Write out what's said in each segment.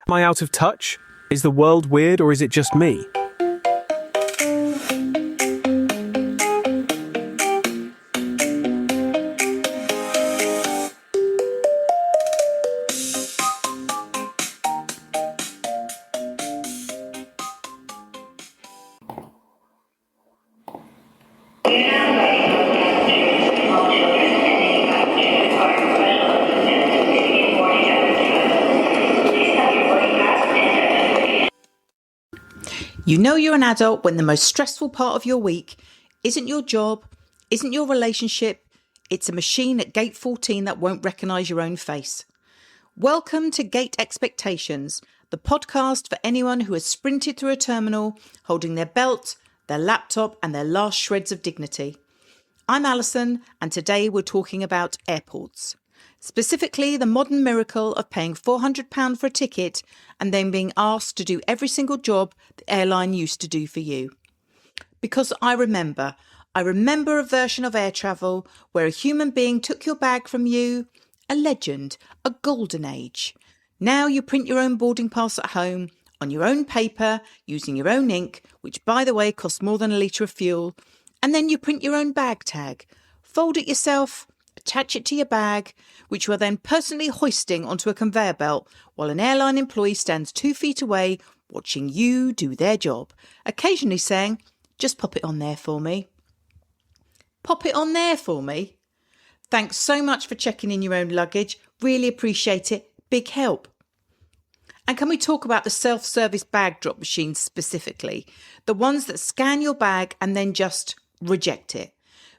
Am I out of touch? Is the world weird or is it just me? You know you're an adult when the most stressful part of your week isn't your job, isn't your relationship, it's a machine at gate 14 that won't recognise your own face. Welcome to Gate Expectations, the podcast for anyone who has sprinted through a terminal holding their belt, their laptop and their last shreds of dignity. I'm Alison and today we're talking about airports. Specifically, the modern miracle of paying £400 for a ticket and then being asked to do every single job the airline used to do for you. Because I remember a version of air travel where a human being took your bag from you, a legend, a golden age. Now you print your own boarding pass at home, on your own paper, using your own ink, which by the way costs more than a litre of fuel, and then you print your own bag tag, fold it yourself, attach it to your bag, which you are then personally hoisting onto a conveyor belt while an airline employee stands 2 feet away watching you do their job, occasionally saying, "Just pop it on there for me." Pop it on there for me? Thanks so much for checking in your own luggage. Really appreciate it. Big help. And can we talk about the self-service bag drop machines specifically? The ones that scan your bag and then just reject it.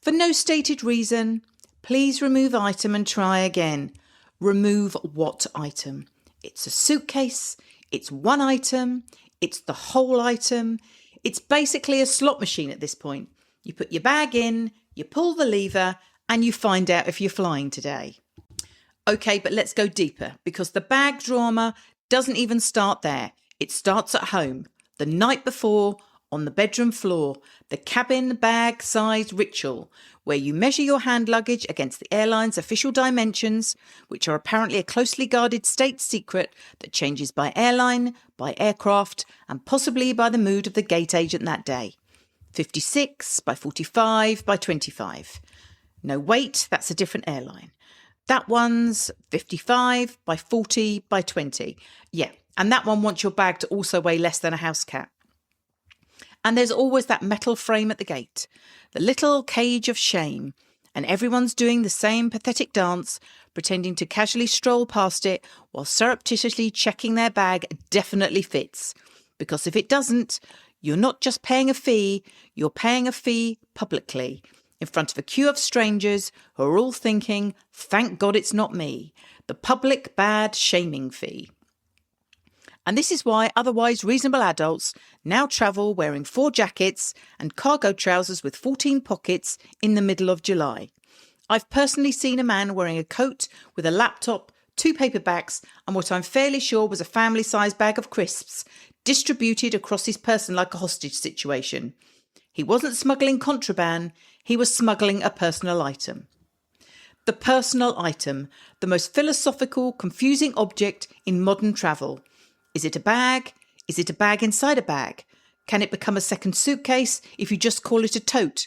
For no stated reason. Please remove item and try again. Remove what item? It's a suitcase, it's one item, it's the whole item. It's basically a slot machine at this point. You put your bag in, you pull the lever, and you find out if you're flying today. Okay, but let's go deeper because the bag drama doesn't even start there. It starts at home, the night before, on the bedroom floor, the cabin bag size ritual, where you measure your hand luggage against the airline's official dimensions, which are apparently a closely guarded state secret that changes by airline, by aircraft, and possibly by the mood of the gate agent that day. 56 by 45 by 25. No, wait, that's a different airline. That one's 55 by 40 by 20. Yeah, and that one wants your bag to also weigh less than a house cat. And there's always that metal frame at the gate, the little cage of shame, and everyone's doing the same pathetic dance, pretending to casually stroll past it while surreptitiously checking their bag definitely fits. Because if it doesn't, you're not just paying a fee, you're paying a fee publicly, in front of a queue of strangers who are all thinking, thank God it's not me, the public bad shaming fee. And this is why otherwise reasonable adults now travel wearing 4 jackets and cargo trousers with 14 pockets in the middle of July. I've personally seen a man wearing a coat with a laptop, 2 paperbacks and what I'm fairly sure was a family-sized bag of crisps distributed across his person like a hostage situation. He wasn't smuggling contraband, he was smuggling a personal item. The personal item, the most philosophical, confusing object in modern travel. Is it a bag? Is it a bag inside a bag? Can it become a second suitcase if you just call it a tote?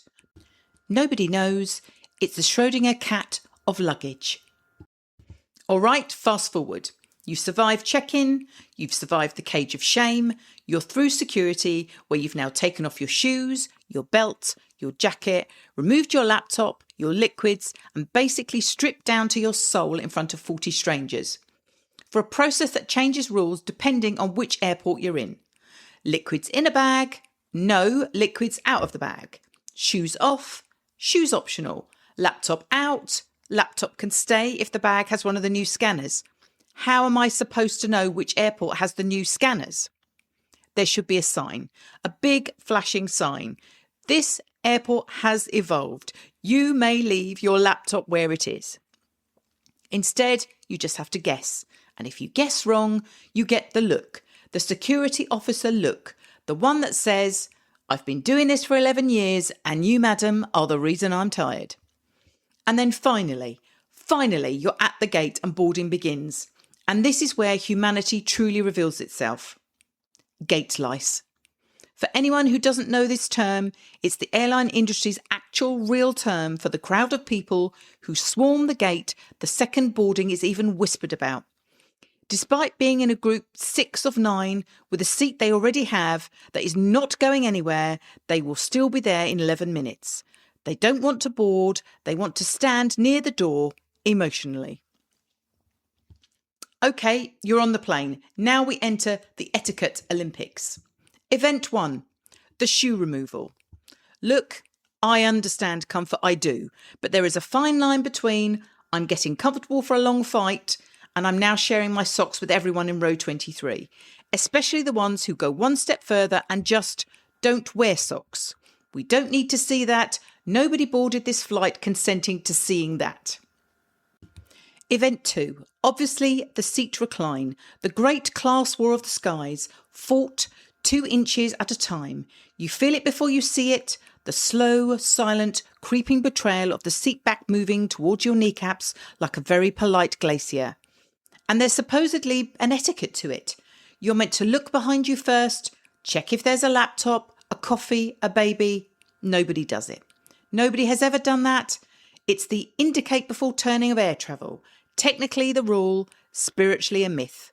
Nobody knows. It's the Schrödinger cat of luggage. All right, fast forward. You've survived check-in, you've survived the cage of shame, you're through security where you've now taken off your shoes, your belt, your jacket, removed your laptop, your liquids, and basically stripped down to your soul in front of 40 strangers. For a process that changes rules depending on which airport you're in. Liquids in a bag, no, liquids out of the bag. Shoes off, shoes optional. Laptop out, laptop can stay if the bag has one of the new scanners. How am I supposed to know which airport has the new scanners? There should be a sign, a big flashing sign. This airport has evolved. You may leave your laptop where it is. Instead, you just have to guess. And if you guess wrong, you get the look, the security officer look, the one that says, I've been doing this for 11 years and you, madam, are the reason I'm tired. And then finally, you're at the gate and boarding begins. And this is where humanity truly reveals itself. Gate lice. For anyone who doesn't know this term, it's the airline industry's actual real term for the crowd of people who swarm the gate the second boarding is even whispered about. Despite being in a group 6 of 9 with a seat they already have that is not going anywhere, they will still be there in 11 minutes. They don't want to board, they want to stand near the door emotionally. Okay, you're on the plane. Now we enter the Etiquette Olympics. Event 1, the shoe removal. Look, I understand comfort, I do, but there is a fine line between I'm getting comfortable for a long flight and I'm now sharing my socks with everyone in row 23, especially the ones who go one step further and just don't wear socks. We don't need to see that. Nobody boarded this flight consenting to seeing that. Event 2, obviously the seat recline, the great class war of the skies, fought 2 inches at a time. You feel it before you see it, the slow, silent, creeping betrayal of the seat back moving towards your kneecaps like a very polite glacier. And there's supposedly an etiquette to it. You're meant to look behind you first, check if there's a laptop, a coffee, a baby. Nobody does it. Nobody has ever done that. It's the indicate before turning of air travel. Technically the rule, spiritually a myth.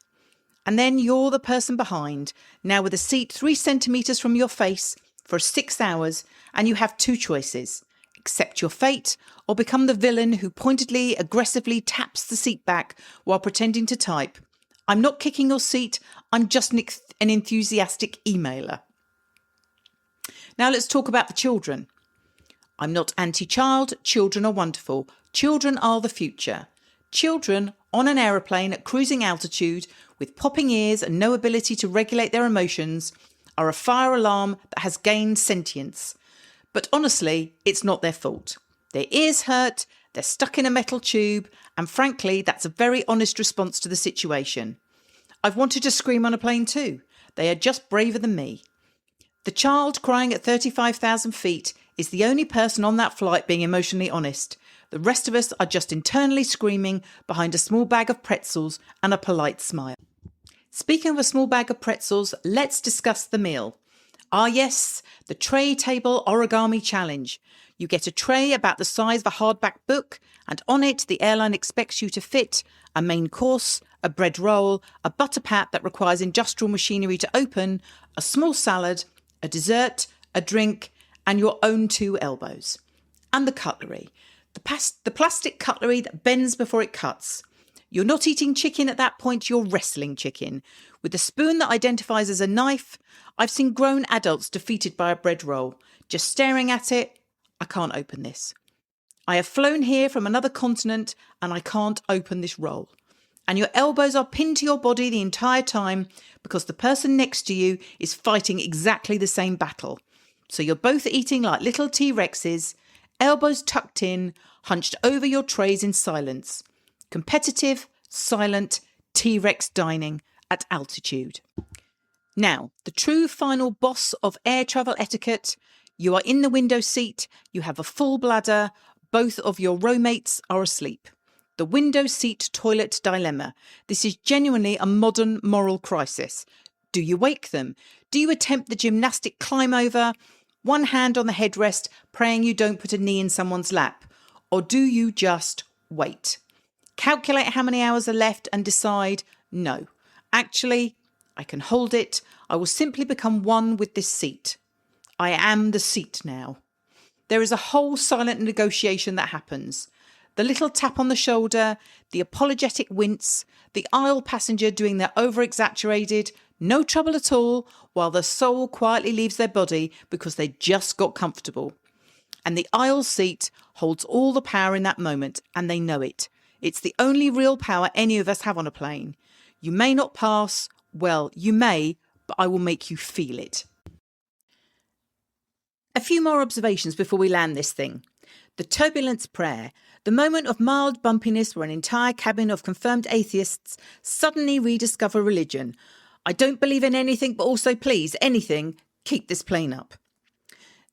And then you're the person behind, now with a seat 3 centimetres from your face for 6 hours, and you have 2 choices. Accept your fate or become the villain who pointedly, aggressively taps the seat back while pretending to type. I'm not kicking your seat, I'm just an enthusiastic emailer. Now let's talk about the children. I'm not anti-child, children are wonderful. Children are the future. Children on an aeroplane at cruising altitude with popping ears and no ability to regulate their emotions are a fire alarm that has gained sentience. But honestly, it's not their fault. Their ears hurt, they're stuck in a metal tube, and frankly, that's a very honest response to the situation. I've wanted to scream on a plane too. They are just braver than me. The child crying at 35,000 feet is the only person on that flight being emotionally honest. The rest of us are just internally screaming behind a small bag of pretzels and a polite smile. Speaking of a small bag of pretzels, let's discuss the meal. Ah yes, the tray table origami challenge. You get a tray about the size of a hardback book, and on it the airline expects you to fit a main course, a bread roll, a butter pat that requires industrial machinery to open, a small salad, a dessert, a drink, and your own 2 elbows. And the cutlery. The plastic cutlery that bends before it cuts. You're not eating chicken at that point, you're wrestling chicken. With a spoon that identifies as a knife, I've seen grown adults defeated by a bread roll. Just staring at it, I can't open this. I have flown here from another continent and I can't open this roll. And your elbows are pinned to your body the entire time because the person next to you is fighting exactly the same battle. So you're both eating like little T-Rexes, elbows tucked in, hunched over your trays in silence. Competitive, silent, T-Rex dining at altitude. Now, the true final boss of air travel etiquette. You are in the window seat, you have a full bladder, both of your row mates are asleep. The window seat toilet dilemma. This is genuinely a modern moral crisis. Do you wake them? Do you attempt the gymnastic climb over? One hand on the headrest, praying you don't put a knee in someone's lap? Or do you just wait? Calculate how many hours are left and decide, no, actually, I can hold it. I will simply become one with this seat. I am the seat now. There is a whole silent negotiation that happens. The little tap on the shoulder, the apologetic wince, the aisle passenger doing their over-exaggerated, no trouble at all, while the soul quietly leaves their body because they just got comfortable. And the aisle seat holds all the power in that moment, and they know it. It's the only real power any of us have on a plane. You may not pass, well, you may, but I will make you feel it. A few more observations before we land this thing. The turbulence prayer, the moment of mild bumpiness where an entire cabin of confirmed atheists suddenly rediscover religion. I don't believe in anything, but also please, anything, keep this plane up.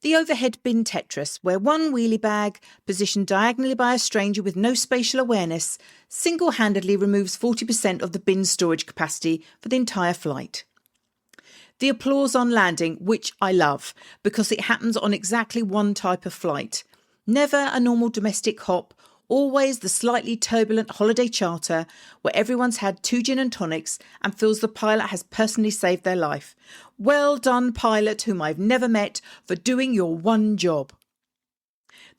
The overhead bin Tetris, where one wheelie bag, positioned diagonally by a stranger with no spatial awareness, single-handedly removes 40% of the bin's storage capacity for the entire flight. The applause on landing, which I love, because it happens on exactly one type of flight. Never a normal domestic hop, always the slightly turbulent holiday charter where everyone's had 2 gin and tonics and feels the pilot has personally saved their life. Well done, pilot, whom I've never met, for doing your one job.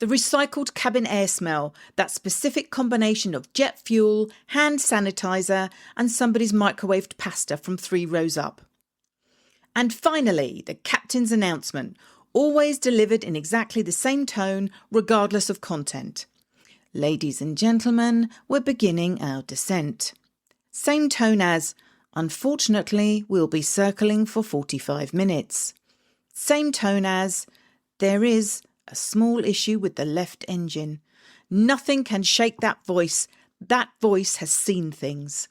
The recycled cabin air smell, that specific combination of jet fuel, hand sanitizer and somebody's microwaved pasta from 3 rows up. And finally, the captain's announcement, always delivered in exactly the same tone, regardless of content. Ladies and gentlemen, we're beginning our descent. Same tone as, unfortunately, we'll be circling for 45 minutes. Same tone as, there is a small issue with the left engine. Nothing can shake that voice. That voice has seen things.